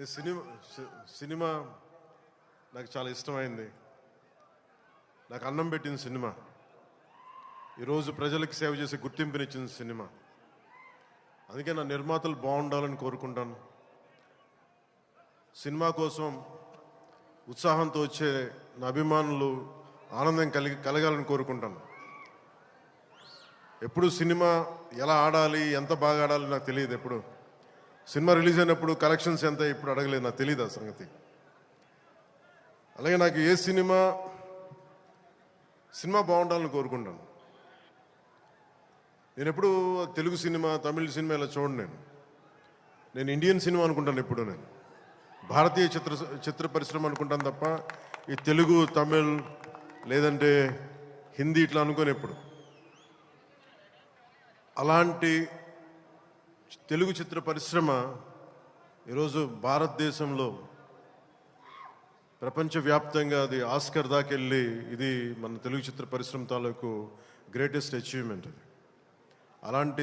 ఈ సినిమా నాకు చాలా ఇష్టమైంది. నాకు అన్నం పెట్టిన సినిమా, ఈరోజు ప్రజలకు సేవ చేసే గుర్తింపునిచ్చిన సినిమా. అందుకే నా నిర్మాతలు బాగుండాలని కోరుకుంటాను. సినిమా కోసం ఉత్సాహంతో వచ్చే నా అభిమానులు ఆనందం కలగాలని కోరుకుంటాను. ఎప్పుడు సినిమా ఎలా ఆడాలి, ఎంత బాగా ఆడాలి నాకు తెలియదు. ఎప్పుడు సినిమా రిలీజ్ అయినప్పుడు కలెక్షన్స్ ఎంత ఇప్పుడు అడగలేదు, నాకు తెలియదు ఆ సంగతి. అలాగే నాకు ఏ సినిమా బాగుండాలని కోరుకుంటాను. నేను ఎప్పుడు తెలుగు సినిమా, తమిళ సినిమా ఇలా చూడండి. నేను ఇండియన్ సినిమా అనుకుంటాను. ఎప్పుడు నేను భారతీయ చిత్ర పరిశ్రమ అనుకుంటాను తప్ప ఈ తెలుగు, తమిళ్ లేదంటే హిందీ ఇట్లా అనుకోని. ఎప్పుడు అలాంటి తెలుగు చిత్ర పరిశ్రమ ఈరోజు భారతదేశంలో ప్రపంచవ్యాప్తంగా అది ఆస్కర్ దాకెళ్ళి, ఇది మన తెలుగు చిత్ర పరిశ్రమ తాలూకు గ్రేటెస్ట్ అచీవ్మెంట్. అది అలాంటి